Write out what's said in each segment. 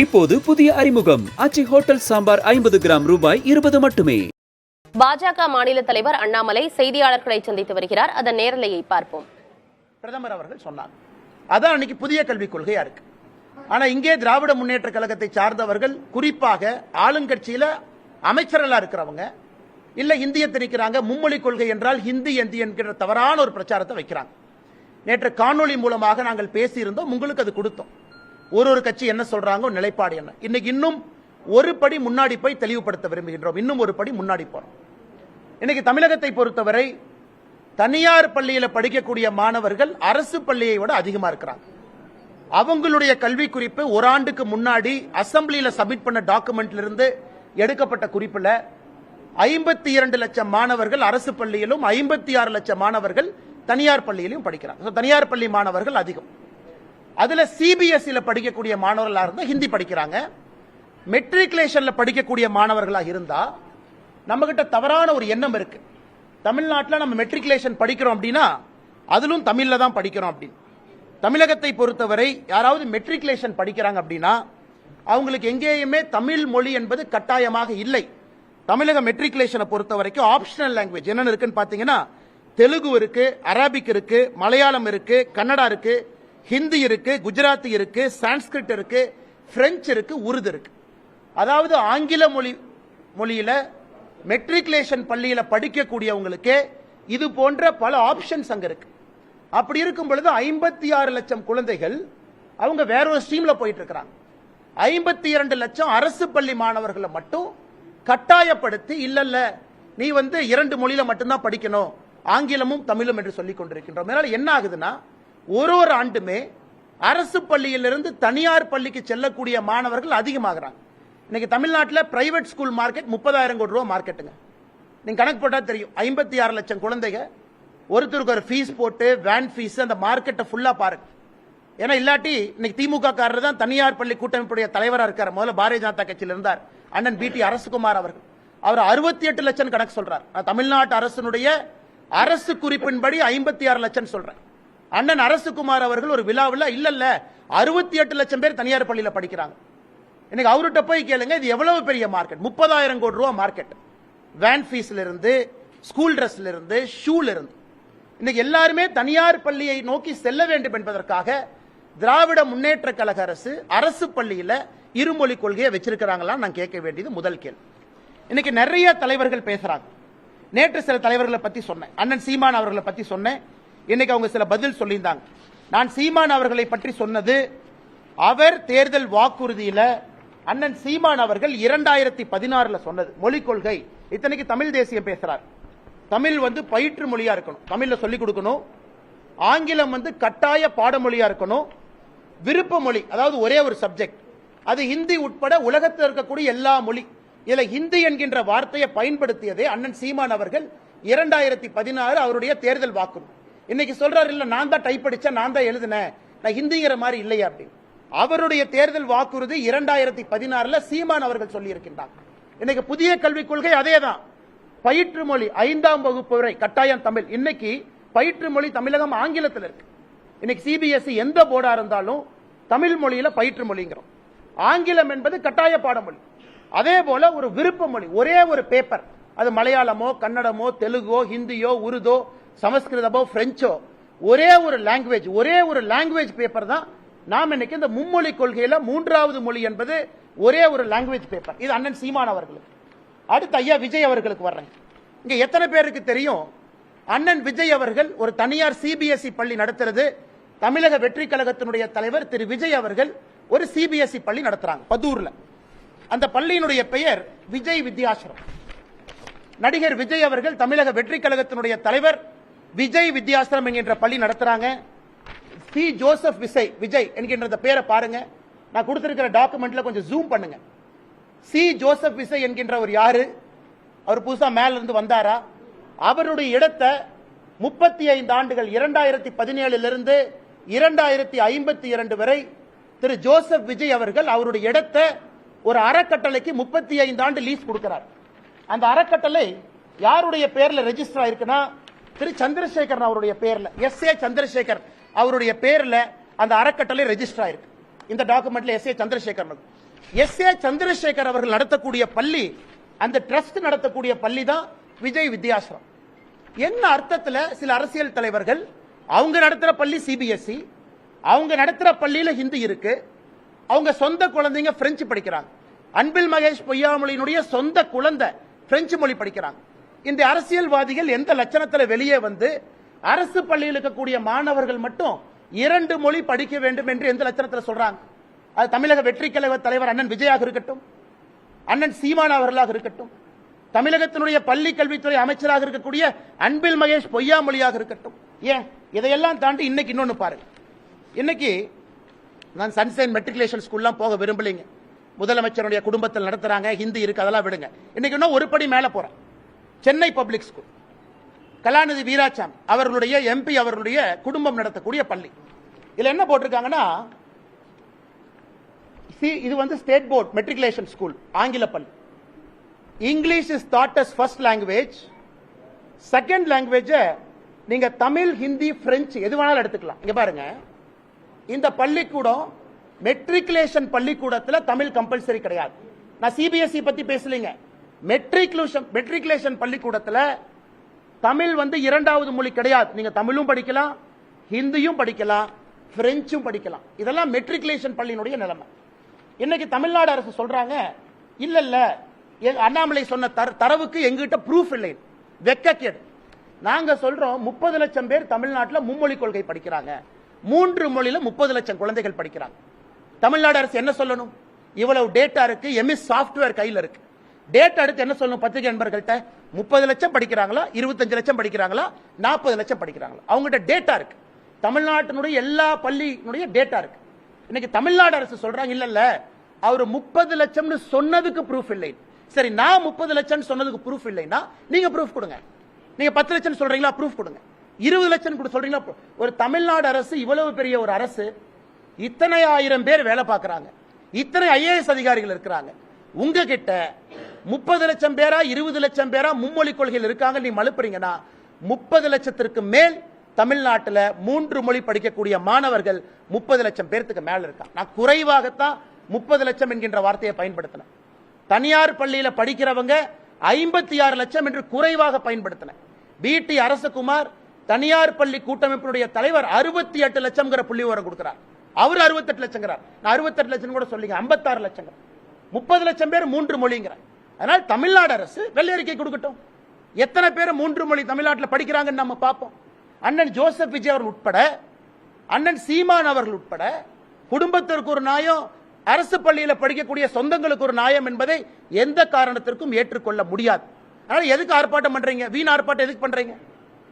இப்போது புதிய அறிமுகம் ஆச்சி ஹோட்டல் சாம்பார் 50 கிராம் ரூபாய் 20 மட்டுமே. பாஜக மாநில தலைவர் அண்ணாமலை செய்தியாளர்களை சந்தித்து வருகிறார். அதன் நேரலையை பார்ப்போம். பிரதமர் அவர்கள் சொன்னார், அதான் அன்னைக்கு புதிய கல்விக் கொள்கையா இருக்கு. ஆனா இங்கே திராவிட முன்னேற்ற கழகத்தை சார்ந்தவர்கள், குறிப்பாக ஆளுங்கட்சியில அமைச்சர்களா இருக்கிறவங்க, இல்ல இந்திய திணிக்கிறாங்க, மும்மொழி கொள்கை என்றால் ஹிந்தி இந்தி என்கிற தவறான ஒரு பிரச்சாரத்தை வைக்கிறாங்க. நேற்று காணொலி மூலமாக நாங்கள் பேசியிருந்தோம், உங்களுக்கு அது கொடுத்தோம். ஒரு கட்சி என்ன சொல்றாங்க, நிலைப்பாடு என்ன. இன்னைக்கு இன்னும் ஒரு படி முன்னாடி போய் தெளிவுபடுத்த விரும்புகின்றோம். இன்னும் ஒரு படி முன்னாடி போறோம். இன்னைக்கு தமிழகத்தை பொறுத்தவரை தனியார் பள்ளியில படிக்கக்கூடிய மாணவர்கள் அரசு பள்ளியை விட அதிகமா இருக்கிறாங்க. அவங்களுடைய கல்வி குறிப்பு ஒரு ஆண்டுக்கு முன்னாடி அசம்பிளியில சப்மிட் பண்ண டாக்குமெண்ட்ல இருந்து எடுக்கப்பட்ட குறிப்புல 52 லட்சம் மாணவர்கள் அரசு பள்ளியிலும் 56 லட்சம் மாணவர்கள் தனியார் பள்ளியிலும் படிக்கிறாங்க. தனியார் பள்ளி மாணவர்கள் அதிகம். அதுல சிபிஎஸ்இல படிக்கக்கூடிய மாணவர்களா இருந்தா ஹிந்தி படிக்கிறாங்க. மெட்ரிகுலேஷன்ல படிக்கக்கூடிய மாணவர்களாக இருந்தா நம்ம கிட்ட தவறான ஒரு எண்ணம் இருக்கு. தமிழ்நாட்டில் நம்ம மெட்ரிகுலேஷன் படிக்கிறோம் அப்படின்னா அதிலும் தமிழ்ல தான் படிக்கிறோம் அப்படின்னு. தமிழகத்தை பொறுத்தவரை யாராவது மெட்ரிகுலேஷன் படிக்கிறாங்க அப்படின்னா அவங்களுக்கு எங்கேயுமே தமிழ் மொழி என்பது கட்டாயமாக இல்லை. தமிழக மெட்ரிகுலேஷனை பொறுத்த வரைக்கும் ஆப்ஷனல் லாங்குவேஜ் என்னென்ன இருக்குன்னு பாத்தீங்கன்னா, தெலுங்கு இருக்கு, அரபிக் இருக்கு, மலையாளம் இருக்கு, கன்னடா இருக்கு, ஹிந்தி இருக்கு, குஜராத்தி இருக்கு, சான்ஸ்கிரிட் இருக்கு, பிரெஞ்சு இருக்கு, உருது இருக்கு. அதாவது ஆங்கில மொழியில மெட்ரிகுலேஷன் பள்ளியில படிக்கக்கூடியவங்களுக்கு இது போன்ற பல ஆப்ஷன்ஸ் அங்க இருக்கு. அப்படி இருக்கும் பொழுது 56 லட்சம் குழந்தைகள் அவங்க வேற ஒரு ஸ்ட்ரீம்ல போயிட்டு இருக்கிறாங்க. 52 லட்சம் அரசு பள்ளி மாணவர்களை மட்டும் கட்டாயப்படுத்தி இல்ல நீ 2 மொழியில மட்டும்தான் படிக்கணும், ஆங்கிலமும் தமிழும் என்று சொல்லிக் கொண்டிருக்கின்றோம். அதனால என்ன ஆகுதுன்னா, ஒரு ஆண்டுமே அரசு பள்ளியிலிருந்து தனியார் பள்ளிக்கு செல்லக்கூடிய மாணவர்கள் அதிகமாகிறாங்க. இன்னைக்கு தமிழ்நாட்டில் பிரைவேட் ஸ்கூல் மார்க்கெட் 30,000 கோடி ரூபாய் மார்க்கெட்டுங்க. நீங்க கணக்கு போட்டா தெரியும். 56 லட்சம் குழந்தைங்க, ஒருத்தருக்கு ஒரு ஃபீஸ் போட்டு வேன் ஃபீஸ், அந்த மார்க்கெட்டை ஃபுல்லா பாருங்க. ஏன்னா இல்லாட்டி இன்னைக்கு திமுக காரர் தான் தனியார் பள்ளி கூட்டமைப்புடைய தலைவராக இருக்கார். முதல்ல பாரதிய ஜனதா கட்சியில் இருந்தார் அண்ணன் பிடி அரசுகுமார் அவர்கள். அவர் 68 லட்சம் கணக்கு சொல்றார். தமிழ்நாட்டு அரசினுடைய அரசு குறிப்பின்படி 56 லட்சம் சொல்றேன். அண்ணன் அரசுகுமார் அவர்கள் ஒரு விழாவில் இல்ல 68 லட்சம் பேர் தனியார் பள்ளியில படிக்கிறாங்க. இன்னைக்கு அவர்கிட்ட போய் கேளுங்க, இது எவ்வளவு பெரிய மார்க்கெட். 30,000 கோடி ரூபாய் மார்க்கெட். வேன் ஃபீஸ்ல இருந்து, ஸ்கூல் டிரெஸ்ல இருந்து, ஷூல இருந்து. இன்னைக்கு எல்லாருமே தனியார் பள்ளியை நோக்கி செல்ல வேண்டும் என்பதற்காக திராவிட முன்னேற்ற கழக அரசு அரசு பள்ளியில இருமொழி கொள்கையை வச்சிருக்கிறாங்களா நான் கேட்க வேண்டியது முதல் கேள்வி. இன்னைக்கு நிறைய தலைவர்கள் பேசுறாங்க. நேற்று சில தலைவர்களை பத்தி சொன்னேன், அண்ணன் சீமான் அவர்களை பத்தி சொன்னேன். இன்னைக்கு அவங்க சில பதில் சொல்லியிருந்தாங்க. நான் சீமான் அவர்களை பற்றி சொன்னது, அவர் தேர்தல் வாக்குறுதியில அண்ணன் சீமான் அவர்கள் 2016 சொன்னது மொழிக் கொள்கை. இத்தனைக்கு தமிழ் தேசியம் பேசுறார். தமிழ் பயிற்று மொழியா இருக்கணும், தமிழ்ல சொல்லிக் கொடுக்கணும். ஆங்கிலம் கட்டாய பாடமொழியா இருக்கணும். விருப்ப மொழி, அதாவது ஒரே ஒரு சப்ஜெக்ட், அது ஹிந்தி உட்பட உலகத்தில் இருக்கக்கூடிய எல்லா மொழி. இதுல ஹிந்தி என்கின்ற வார்த்தையை பயன்படுத்தியதே அண்ணன் சீமான் அவர்கள் 2016 அவருடைய தேர்தல் வாக்குறுதி. இன்னைக்கு சொல்றாரு, இல்ல நான் தான் டைப் அடிச்சேன், நான் தான் எழுதினேன், நான் ஹிந்திங்கிற மாதிரி இல்லையா அப்படின்னு. அவருடைய தேர்தல் வாக்குறுதி 2016 சீமான் அவர்கள் சொல்லி இருக்கின்றார். இன்னைக்கு புதிய கல்விக் கொள்கை அதேதான். பயிற்று மொழி 5ஆம் வகுப்பு வரை கட்டாயம் தமிழ். இன்னைக்கு பயிற்று மொழி தமிழகம் ஆங்கிலத்தில் இருக்கு. இன்னைக்கு சிபிஎஸ்இ எந்த போர்டா இருந்தாலும் தமிழ் மொழியில பயிற்று மொழிங்கிறோம். ஆங்கிலம் என்பது கட்டாய பாடமொழி. அதே போல ஒரு விருப்ப மொழி, ஒரே ஒரு பேப்பர், அது மலையாளமோ கன்னடமோ தெலுங்கோ ஹிந்தியோ உருதோ சமஸ்கிருதமோ பிரெஞ்சோ, ஒரே ஒரு லாங்குவேஜ் பேப்பர் தான். நாம் இன்னைக்கு இந்த மும்மொழி கொள்கையில 3வது மொழி என்பது ஒரே ஒரு லாங்குவேஜ் பேப்பர். இது அண்ணன் சீமான் அவர்களுக்கு. அடுத்து ஐயா விஜய் அவர்களுக்கு வர்றேன். இங்க எத்தனை பேருக்கு தெரியும், அண்ணன் விஜய் அவர்கள் ஒரு தனியார் சிபிஎஸ்இ பள்ளி நடத்துறது. தமிழக வெற்றி கழகத்தினுடைய தலைவர் திரு விஜய் அவர்கள் ஒரு சிபிஎஸ்இ பள்ளி நடத்துறாங்க பதூர்ல. அந்த பள்ளியினுடைய பெயர் விஜய் வித்யாசிரம். நடிகர் விஜய் அவர்கள் தமிழக வெற்றி கழகத்தினுடைய தலைவர் விஜய் வித்யாசிரம் என்கின்ற பள்ளி நடத்துறாங்க. சி ஜோசப் விஜய் என்கின்ற பேரை பாருங்க. நான் கொடுத்திருக்கிற டாக்குமெண்ட்ல கொஞ்சம் ஜூம் பண்ணுங்க. சி ஜோசப் விஜய் என்கின்றவர் யாரு? அவர் புதுசா மேல இருந்து வந்தாரா? அவருடைய இடத்தை 35 ஆண்டுகள் 2017 இருந்து 2052 வரை திரு ஜோசப் விஜய் அவர்கள் அவருடைய இடத்தை ஒரு அறக்கட்டளைக்கு 35 ஆண்டு லீஸ் கொடுக்கிறார். அந்த அறக்கட்டளை யாருடைய பேர்ல ரெஜிஸ்டர் ஆயிருக்குன்னா, திரு சந்திரசேகர் அவருடைய பேர்ல, எஸ்.ஏ. சந்திரசேகர் அவருடைய பேர்ல அந்த அறக்கட்டளை ரெஜிஸ்டர் ஆயிருக்கு. இந்த டாக்குமெண்ட்ல எஸ்.ஏ. சந்திரசேகர். எஸ்.ஏ. சந்திரசேகர் அவர்கள் நடத்தக்கூடிய பள்ளி, அந்த ட்ரஸ்ட் நடத்தக்கூடிய பள்ளி தான் விஜய் வித்யாசிரம். என்ன அர்த்தத்தில் சில அரசியல் தலைவர்கள் அவங்க நடத்துற பள்ளி சிபிஎஸ்இ, அவங்க நடத்துற பள்ளியில ஹிந்தி இருக்கு, அவங்க சொந்த குழந்தைங்க பிரெஞ்சு படிக்கிறாங்க. அன்பில் மகேஷ் பொய்யாமொழியினுடைய சொந்த குழந்தை பிரெஞ்சு மொழி படிக்கிறாங்க. இந்த அரசியல்வாதிகள் எந்த லட்சணத்தில் வெளியே வந்து அரசு பள்ளியில் இருக்கக்கூடிய மாணவர்கள் மட்டும் 2 மொழி படிக்க வேண்டும் என்று எந்த லட்சணத்தில் சொல்றாங்க? அது தமிழக வெற்றி கழக தலைவர் அண்ணன் விஜயாக இருக்கட்டும், அண்ணன் சீமான் அவர்களாக இருக்கட்டும், தமிழகத்தினுடைய பள்ளி கல்வித்துறை அமைச்சராக இருக்கக்கூடிய அன்பில் மகேஷ் பொய்யாமொழியாக இருக்கட்டும். ஏன் இதையெல்லாம் தாண்டி இன்னைக்கு இன்னொன்னு பாருங்க. இன்னைக்கு நான் சன்சைன் மெட்ரிகுலேஷன் ஸ்கூல்லாம் போக விரும்பலைங்க. முதலமைச்சருடைய குடும்பத்தில் நடத்துறாங்க, ஹிந்தி இருக்கு, அதெல்லாம் விடுங்க. இன்னைக்கு இன்னும் ஒரு படி மேல போறேன். சென்னை பப்ளிக் ஸ்கூல், கலாநிதி வீராசாமி அவர்களுடைய எம்பி அவர்களுடைய குடும்பம் நடத்தக்கூடிய பள்ளி. இதுல என்ன போட்டிருக்காங்கன்னா, இது வந்து ஸ்டேட் போர்ட் மெட்ரிகுலேஷன் ஸ்கூல், ஆங்கில பள்ளி. English is that as first language, second language நீங்க தமிழ், ஹிந்தி, பிரெஞ்சு எது வேணாலும் எடுத்துக்கலாம். இங்க பாருங்க, இந்த பள்ளிக்கூடம் மெட்ரிகுலேஷன் பள்ளிக்கூடத்தில் தமிழ் கம்பல்சரி கிடையாது. நான் சிபிஎஸ்இ பத்தி பேசலீங்க. மெட்ரிகுலேஷன் பள்ளிக்கூடத்தில் தமிழ் வந்து 2வது மொழி கிடையாது. நீங்க தமிழும் படிக்கலாம், ஹிந்தியும் படிக்கலாம், பிரெஞ்சும் படிக்கலாம். இதெல்லாம் மெட்ரிகுலேஷன் பள்ளியினுடைய நிலைமை. இன்னைக்கு தமிழ்நாடு அரசு சொல்றாங்க, இல்ல இல்ல அண்ணாமலை சொன்ன தரவுக்கு எங்கிட்ட ப்ரூஃப் இல்லை, வெக்கக்கேடு. நாங்க சொல்றோம் 30 லட்சம் பேர் தமிழ்நாட்டில் மும்மொழி கொள்கை படிக்கிறாங்க, 3 மொழியில 30 லட்சம் குழந்தைகள் படிக்கிறாங்க. தமிழ்நாடு அரசு என்ன சொல்லணும்? இவ்வளவு டேட்டா இருக்கு, எம்எஸ் சாப்ட்வேர் கையில் இருக்கு. டேட்டா எடுத்து என்ன சொல்லணும்? பத்திரிகை நண்பர்கள்ட்ட 30 லட்சம் படிக்கிறாங்களா, 25 லட்சம் படிக்கிறாங்களா, 40 லட்சம் படிக்கிறாங்களா? அவங்ககிட்ட டேட்டா இருக்கு. தமிழ்நாட்டினுடைய எல்லா பள்ளியினுடைய டேட்டா இருக்கு. இன்னைக்கு தமிழ்நாடு அரசு சொல்றாங்க, இல்ல இல்ல அவர் 30 லட்சம்னு சொன்னதுக்கு ப்ரூஃப் இல்லை. சரி, நான் 30 லட்சம் சொன்னதுக்கு ப்ரூஃப் இல்லைன்னா நீங்க ப்ரூஃப் கொடுங்க. நீங்க 10 லட்சம் சொல்றீங்களா, ப்ரூஃப் கொடுங்க. 20 லட்சம் கூட சொல்றீங்களா? ஒரு தமிழ்நாடு அரசு, இவ்வளவு பெரிய ஒரு அரசு, இத்தனை ஆயிரம் பேர் வேலை பார்க்கறாங்க, இத்தனை ஐஏஎஸ் அதிகாரிகள் இருக்கிறாங்க. உங்ககிட்ட 30 லட்சம் பேரா 20 லட்சம் பேரா மும்மொழி கொள்கையில் இருக்காங்க, நீ மழுப்புறீங்கன்னா 30 லட்சத்திற்கு மேல் தமிழ்நாட்டில் 3 மொழி படிக்கக்கூடிய மாணவர்கள் 30 லட்சம் பேருக்கு மேல இருக்காங்க. நான் குறைவாகத்தான் 30 லட்சம் என்கின்ற வார்த்தையை பயன்படுத்தினேன். தனியார் பள்ளியில படிக்கிறவங்க 56 லட்சம் என்று குறைவாக பயன்படுத்தினேன். பிடி அரசகுமார் தனியார் பள்ளி கூட்டமைப்பினுடைய தலைவர் 68 லட்சம் புள்ளி விவரம் கொடுக்கிறார். அவர் 68 லட்சம், நான் 68 லட்சம் கூட சொல்லிங்க, 56 லட்சம். 30 லட்சம் பேர் 3 மொழிங்கிறார். அதனால் தமிழ்நாடு அரசு வெள்ளை அறிக்கை கொடுக்கட்டும், எத்தனை பேர் 3 மொழி தமிழ்நாட்டில் படிக்கிறாங்கன்னு நம்ம பார்ப்போம். அண்ணன் ஜோசப் விஜய் அவர்கள் உட்பட, அண்ணன் சீமான் அவர்கள் உட்பட, குடும்பத்திற்கு ஒரு நியாயம், அரசு பள்ளியில் படிக்கக்கூடிய சொந்தங்களுக்கு ஒரு நியாயம் என்பதை எந்த காரணத்திற்கும் ஏற்றுக்கொள்ள முடியாது. அதனால எதுக்கு ஆர்ப்பாட்டம் பண்றீங்க? வீண் ஆர்ப்பாட்டம் எதுக்கு பண்றீங்க?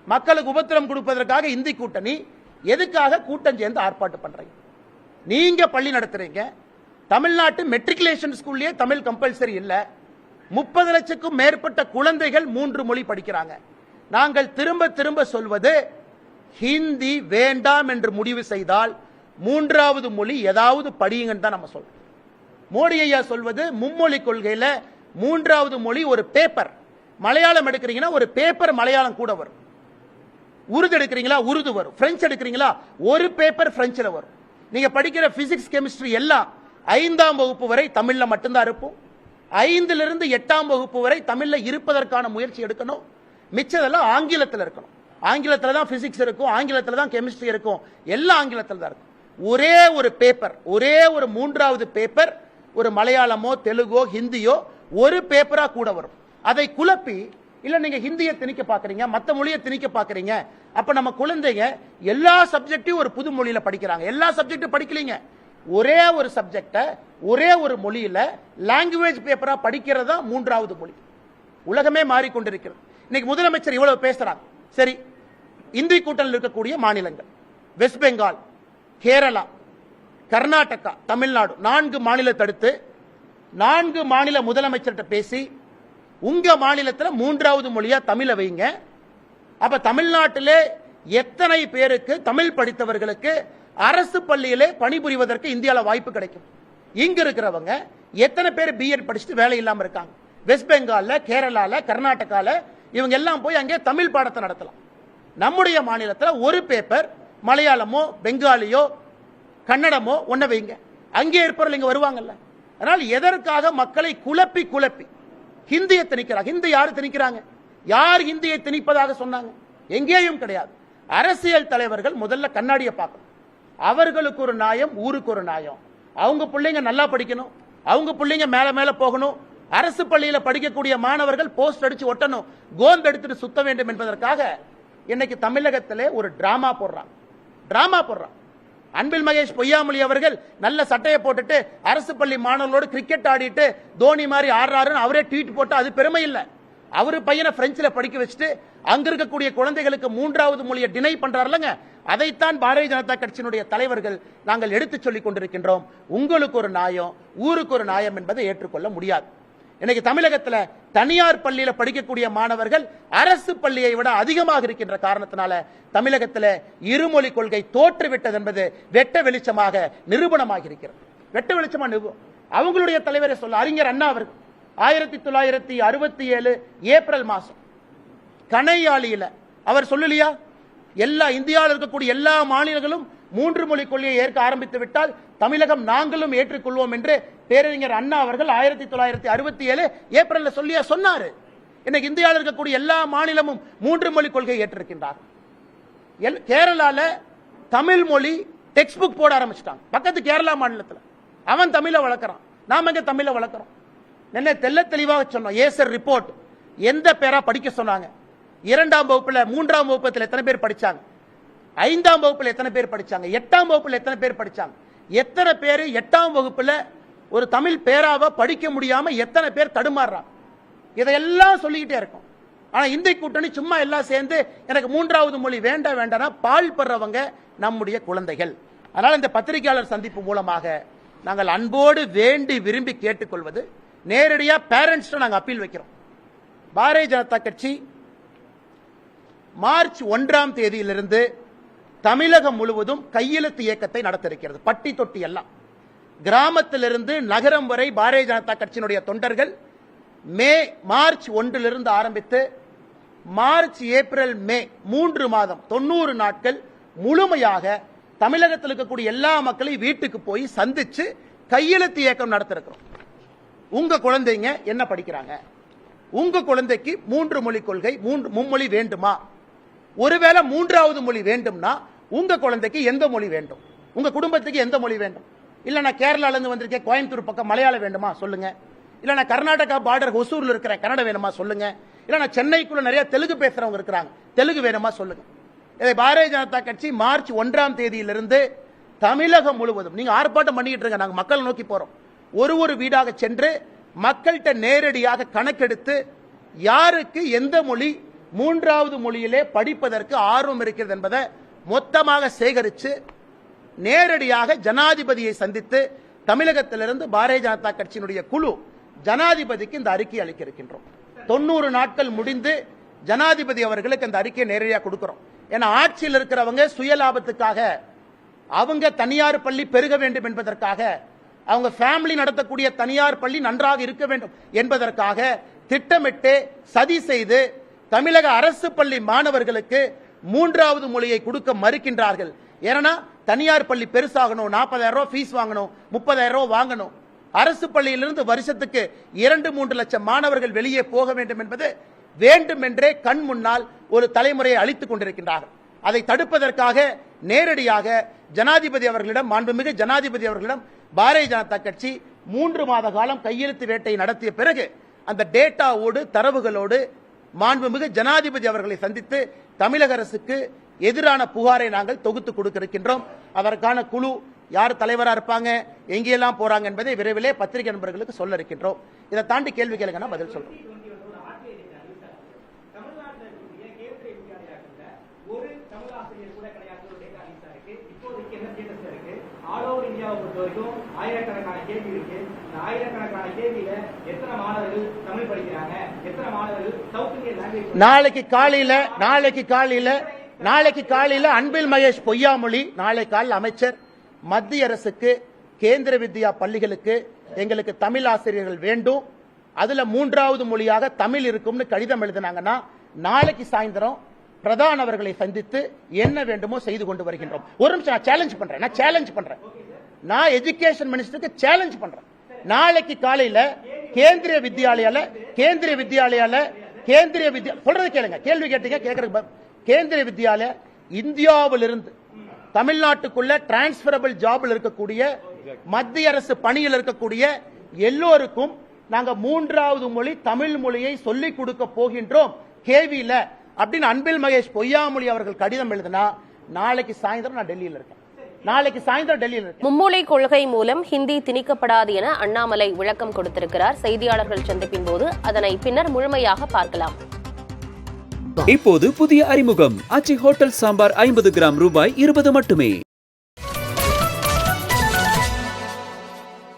மக்களுக்கு உபத்திரம் கொடுப்பதற்காக இந்தி கூட்டணி, எதுக்காக கூட்டம் சேர்ந்து ஆர்ப்பாட்டம் பண்றீங்க? நீங்க பள்ளி நடத்துறீங்க, தமிழ்நாட்டு மெட்ரிகுலேஷன் ஸ்கூல்லயே தமிழ் கம்பல்சரி இல்ல, 30 லட்சத்துக்கும் மேற்பட்ட குழந்தைகள் 3 மொழி படிக்கிறாங்க. நாங்கள் திரும்ப திரும்ப சொல்வது, ஹிந்தி வேண்டாம் என்று முடிவு செய்தால் 3வது மொழி ஏதாவது படியுங்கன்னு தான் நம்ம சொல்றோம். மோடி ஐயா சொல்வது, மும்மொழி கொள்கையில 3வது மொழி ஒரு பேப்பர். மலையாளம் எடுக்கிறீங்கன்னா ஒரு பேப்பர் மலையாளம் கூட வரும், உருது எடுக்கிறீங்களா உருது வரும், பிரெஞ்சு எடுக்கிறீங்களா ஒரு பேப்பர் பிரெஞ்சில் வரும். நீங்க படிக்கிற பிசிக்ஸ், கெமிஸ்ட்ரி எல்லாம் 5ஆம் வகுப்பு வரை தமிழ்ல மட்டும்தான் இருப்போம். 5லிருந்து 8ஆம் வகுப்பு வரை தமிழ்ல இருப்பதற்கான முயற்சி எடுக்கணும். மிச்சதெல்லாம் ஆங்கிலத்தில் இருக்கணும். ஆங்கிலத்தில் தான் பிசிக்ஸ் இருக்கும், ஆங்கிலத்தில் தான் கெமிஸ்ட்ரி இருக்கும், எல்லாம் ஆங்கிலத்தில் தான் இருக்கும். ஒரே ஒரு பேப்பர், ஒரே ஒரு 3வது பேப்பர் ஒரு மலையாளமோ தெலுங்கோ ஹிந்தியோ ஒரு பேப்பரா கூட வரும். அதை குழப்பி, இல்ல நீங்க ஹிந்தியை திணிக்க பாக்குறீங்க, மற்ற மொழியை திணிக்க பாக்குறீங்க, அப்ப நம்ம குழந்தைங்க எல்லா சப்ஜெக்டையும் ஒரு புது மொழியில படிக்கிறாங்க. எல்லா சப்ஜெக்டும் படிக்கலீங்க, ஒரே ஒரு சப்ஜெக்ட ஒரே ஒரு மொழியில லாங்குவேஜ் பேப்பரா படிக்கிறதா 3வது மொழி. உலகமே மாறிக்கொண்டிருக்கிறது. இன்னைக்கு முதலமைச்சர் இவ்வளவு பேசுறாங்க. சரி, இந்தி கூட்டணியில் இருக்கக்கூடிய மாநிலங்கள் வெஸ்ட் பெங்கால், கேரளா, கர்நாடகா, தமிழ்நாடு 4 மாநிலத்தை அடுத்து 4 மாநில முதலமைச்சர்கிட்ட பேசி, உங்க மாநிலத்தில் 3வது மொழியா தமிழை வைங்க. அப்ப தமிழ்நாட்டிலே எத்தனை பேருக்கு, தமிழ் படித்தவர்களுக்கு அரசு பள்ளியிலே பணிபுரிவதற்கு இந்தியாவில் வாய்ப்பு கிடைக்கும்? இங்க இருக்கிறவங்க எத்தனை பேர் பிஎட் படிச்சுட்டு வேலை இல்லாம இருக்காங்க? வெஸ்ட் பெங்கால்ல, கேரளால, கர்நாடகால இவங்க எல்லாம் போய் அங்கே தமிழ் பாடத்தை நடத்தலாம். நம்முடைய மாநிலத்தில் ஒரு பேப்பர் மலையாளமோ பெங்காலியோ கன்னடமோ ஒன்ன வைங்க, அங்கே இருப்பவர்கள் இங்க வருவாங்கல்ல. அதனால் எதற்காக மக்களை குழப்பி குழப்பி ஹிந்தியை திணிக்கிறாங்க? ஹிந்தி யாரு திணிக்கிறாங்க? யார் ஹிந்தியை திணிப்பதாக சொன்னாங்க? எங்கேயும் கிடையாது. அரசியல் தலைவர்கள் முதல்ல கண்ணாடியை பார்க்கணும். அவர்களுக்கு ஒரு நியாயம், ஊருக்கு ஒரு நியாயம். அவங்க பிள்ளைங்க நல்லா படிக்கணும், அவங்க பிள்ளைங்க மேல மேல போகணும். அரசு பள்ளியில படிக்கக்கூடிய மாணவர்கள் போஸ்ட் அடிச்சு ஒட்டணும், கோந்து எடுத்துட்டு சுத்த வேண்டும் என்பதற்காக இன்னைக்கு தமிழகத்திலே ஒரு டிராமா போடுறான். அன்பில் மகேஷ் பொய்யாமொழி அவர்கள் நல்ல சட்டையை போட்டுட்டு அரசு பள்ளி மாணவர்களோடு கிரிக்கெட் ஆடிட்டு தோனி மாதிரி ஆடுறாருன்னு அவரே ட்வீட் போட்டு அது பெருமை இல்ல. அவரு பையனை பிரெஞ்சில படிக்க வச்சுட்டு அங்க இருக்கக்கூடிய குழந்தைகளுக்கு 3வது மொழியை டினை பண்றாருலங்க, அதைத்தான் பாரதிய ஜனதா கட்சியினுடைய தலைவர்கள் நாங்கள் எடுத்துச் சொல்லிக் கொண்டிருக்கின்றோம். உங்களுக்கு ஒரு நியாயம், ஊருக்கு ஒரு நியாயம் என்பதை ஏற்றுக்கொள்ள முடியாது. இன்னைக்கு தமிழகத்தில் தனியார் பள்ளியில படிக்கக்கூடிய மாணவர்கள் அரசு பள்ளியை விட அதிகமாக இருக்கின்ற காரணத்தினால தமிழகத்தில் இருமொழி கொள்கை தோற்றுவிட்டது என்பது வெட்ட வெளிச்சமாக நிரூபணமாக இருக்கிறது. வெட்ட வெளிச்சமா அவங்களுடைய தலைவரை சொல்ல அறிஞர் அண்ணா அவர்கள் 1967 ஏப்ரல் மாசம் கணையாளியில அவர் சொல்லலையா, எல்லா இந்தியாவில் இருக்கக்கூடிய எல்லா மாநிலங்களும் 3 மொழி கொள்கையை ஏற்க ஆரம்பித்து விட்டால் தமிழகம் நாங்களும் ஏற்றுக்கொள்வோம் என்று பேரறிஞர் அண்ணா அவர்கள் 1967 ஏப்ரல்ல சொன்னாரு. இன்னைக்கு இந்தியாவில் இருக்கக்கூடிய எல்லா மாநிலமும் 3 மொழி கொள்கையை ஏற்றிருக்கின்றார். கேரளால தமிழ் மொழி டெக்ஸ்ட் புக் போட ஆரம்பிச்சிட்டாங்க. பக்கத்து கேரளா மாநிலத்தில் அவன் தமிழை வளர்க்கிறான், நாம எங்க தமிழை வளர்க்கிறோம்? என்ன தெல்ல தெளிவாக சொன்னோம். ஏசர் ரிப்போர்ட் எந்த பேரா படிக்க சொன்னாங்க? 2ஆம் வகுப்புல 3ஆம் வகுப்பத்தில் எத்தனை பேர் படிச்சாங்க? 5ஆம் வகுப்புல எத்தனை பேர் படிச்சாங்க? 8ஆம் வகுப்புல எத்தனை பேர் படிச்சாங்க? எத்தனை பேர் 8ஆம் வகுப்புல ஒரு தமிழ் பேராவை படிக்க முடியாம எத்தனை பேர் தடுமாறுறாங்க? இதையெல்லாம் சொல்லிக்கிட்டே இருக்கும். ஆனா இந்திய கூட்டணி சும்மா எல்லாம் சேர்ந்து எனக்கு 3வது மொழி வேண்டாம் பால் படுறவங்க நம்முடைய குழந்தைகள். அதனால இந்த பத்திரிகையாளர் சந்திப்பு மூலமாக நாங்கள் அன்போடு வேண்டி விரும்பி கேட்டுக்கொள்வது, நேரடியா பேரண்ட்ஸ் நாங்கள் அப்பீல் வைக்கிறோம். பாரதிய ஜனதா கட்சி மார்ச் 1ஆம் தேதியிலிருந்து தமிழகம் முழுவதும் கையெழுத்து இயக்கத்தை நடத்த இருக்கிறது. பட்டி தொட்டி எல்லாம் கிராமத்திலிருந்து நகரம் வரை பாரதிய ஜனதா கட்சியினுடைய தொண்டர்கள் மார்ச் 1 ஆரம்பித்து மார்ச், ஏப்ரல், மே 3 மாதம் 90 நாட்கள் முழுமையாக தமிழகத்தில் இருக்கக்கூடிய எல்லா மக்களையும் வீட்டுக்கு போய் சந்திச்சு கையெழுத்து இயக்கம் நடத்திருக்கிறோம். உங்க குழந்தைங்க என்ன படிக்கிறாங்க? உங்க குழந்தைக்கு 3 மொழி கொள்கை, மும்மொழி வேண்டுமா? ஒருவேளை 3வது மொழி வேண்டும்னா உங்க குழந்தைக்கு எந்த மொழி வேண்டும்? உங்க குடும்பத்துக்கு எந்த மொழி வேண்டும்? இல்ல நான் கேரளால இருந்து வந்திருக்கேன், கோயம்புத்தூர் பக்கம் மலையாளம் வேண்டுமா சொல்லுங்க. இல்ல நான் கர்நாடகா பார்டர் ஒசூர்ல இருக்கிறேன், கன்னடம் வேணுமா சொல்லுங்க. இல்ல நான் சென்னைக்குள்ள நிறைய தெலுங்கு பேசுறவங்க இருக்கிறாங்க, தெலுங்கு வேணுமா சொல்லுங்க. இதை பாரதிய ஜனதா கட்சி மார்ச் 1ஆம் தேதியிலிருந்து தமிழகம் முழுவதும் நீங்க ஆர்ப்பாட்டம் பண்ணிட்டு இருக்க, நாங்க மக்கள் நோக்கி போறோம். ஒரு வீடாக சென்று மக்கள்கிட்ட நேரடியாக கணக்கெடுத்து யாருக்கு எந்த மொழி 3வது மொழியிலே படிப்பதற்கு ஆர்வம் இருக்கிறது என்பதை மொத்தமாக சேகரித்து நேரடியாக ஜனாதிபதியை சந்தித்து தமிழகத்திலிருந்து பாரதிய ஜனதா கட்சியினுடைய குழு ஜனாதிபதிக்கு இந்த அறிக்கை அளிக்க இருக்கின்றோம். 90 நாட்கள் முடிந்து ஜனாதிபதி அவர்களுக்கு அந்த அறிக்கையை நேரடியாக கொடுக்கிறோம். ஏன்னா ஆட்சியில் இருக்கிறவங்க சுயலாபத்துக்காக, அவங்க தனியார் பள்ளி பெருக வேண்டும் என்பதற்காக, அவங்க ஃபேமிலி நடத்தக்கூடிய தனியார் பள்ளி நன்றாக இருக்க வேண்டும் என்பதற்காக திட்டமிட்டு சதி செய்து தமிழக அரசு பள்ளி மாணவர்களுக்கு 3வது மொழியை கொடுக்க மறுக்கின்றார்கள். ஏன்னா தனியார் பள்ளி பெருசாகணும், 40,000 ரூபாய் ஃபீஸ் வாங்கணும், 30,000 ரூபாய் வாங்கணும். அரசு பள்ளியிலிருந்து வருஷத்துக்கு 2-3 லட்சம் மாணவர்கள் வெளியே போக வேண்டும் என்பது வேண்டுமென்றே கண் முன்னால் ஒரு தலைமுறையை அளித்துக் கொண்டிருக்கின்றார்கள். அதை தடுப்பதற்காக நேரடியாக ஜனாதிபதி அவர்களிடம், மாண்புமிகு ஜனாதிபதி அவர்களிடம் பாரதிய ஜனதா கட்சி 3 மாத காலம் கையெழுத்து வேட்டை நடத்திய பிறகு அந்த டேட்டாவோடு தரவுகளோடு மாண்புமிகு ஜனாதிபதி அவர்களை சந்தித்து தமிழக அரசுக்கு எதிரான புகாரை நாங்கள் தொகுத்து கொடுக்க இருக்கின்றோம். அதற்கான குழு யார் தலைவராக இருப்பாங்க, எங்கெல்லாம் போறாங்க என்பதை விரைவிலே பத்திரிகை நண்பர்களுக்கு சொல்ல இருக்கின்றோம். இதை தாண்டி கேள்வி கேளுங்க, பதில் சொல்றோம். ஆயிரக்கணக்கான கேள்வி இருக்கு. இந்த ஆயிரக்கணக்கான கேள்வியில எத்தனை மாணவர்கள் தமிழ் படிக்கிறாங்க, எத்தனை மாணவர்கள் சவுத் இந்தியன் லாங்குவேஜ்? நாளைக்கு காலையில அன்பில் மகேஷ் பொய்யாமொழி, நாளை காலையில் அமைச்சர் மத்திய அரசுக்கு, கேந்திர வித்யா பள்ளிகளுக்கு எங்களுக்கு தமிழ் ஆசிரியர்கள் வேண்டும், அதுல 3வது மொழியாக தமிழ் இருக்கும்னு கடிதம் எழுதினாங்கன்னா நாளைக்கு சாயந்தரம் பிரதான் அவர்களை சந்தித்து என்ன வேண்டுமோ செய்து கொண்டு வருகின்றோம். ஒரு நிமிஷம், நான் சேலஞ்ச் பண்றேன். நான் எஜுகேஷன் மினிஸ்டருக்கு சேலஞ்ச் பண்றேன். நாளைக்கு காலையில கேந்திரிய வித்யாலயால சொல்றது கேளுங்க, கேள்வி கேட்டீங்க கேக்குறது. கேந்திரிய வித்யாலயா இந்தியாவிலிருந்து தமிழ்நாட்டுக்குள்ள டிரான்ஸ்பரபிள் ஜாப்ல இருக்கக்கூடிய மத்திய அரசு பணியில் இருக்கக்கூடிய எல்லோருக்கும் நாங்க 3வது மொழி தமிழ் மொழியை சொல்லிக் கொடுக்க போகின்றோம் கேவியில அப்படின்னு அன்பில் மகேஷ் பொய்யாமொழி அவர்கள் கடிதம் எழுதினா நாளைக்கு சாயந்தரம் நான் டெல்லியில் இருக்கேன். மும்மொழி கொள்கை மூலம் ஹிந்தி திணிக்கப்படாது என அண்ணாமலை விளக்கம் கொடுத்திருக்கிறார். செய்தியாளர்கள் சந்திப்பின் போது அதனை பின்னர் முழுமையாக பார்க்கலாம். இப்போது புதிய அறிமுகம் ஆச்சி ஹோட்டல் சாம்பார் 50 கிராம் ரூபாய் 20 மட்டுமே.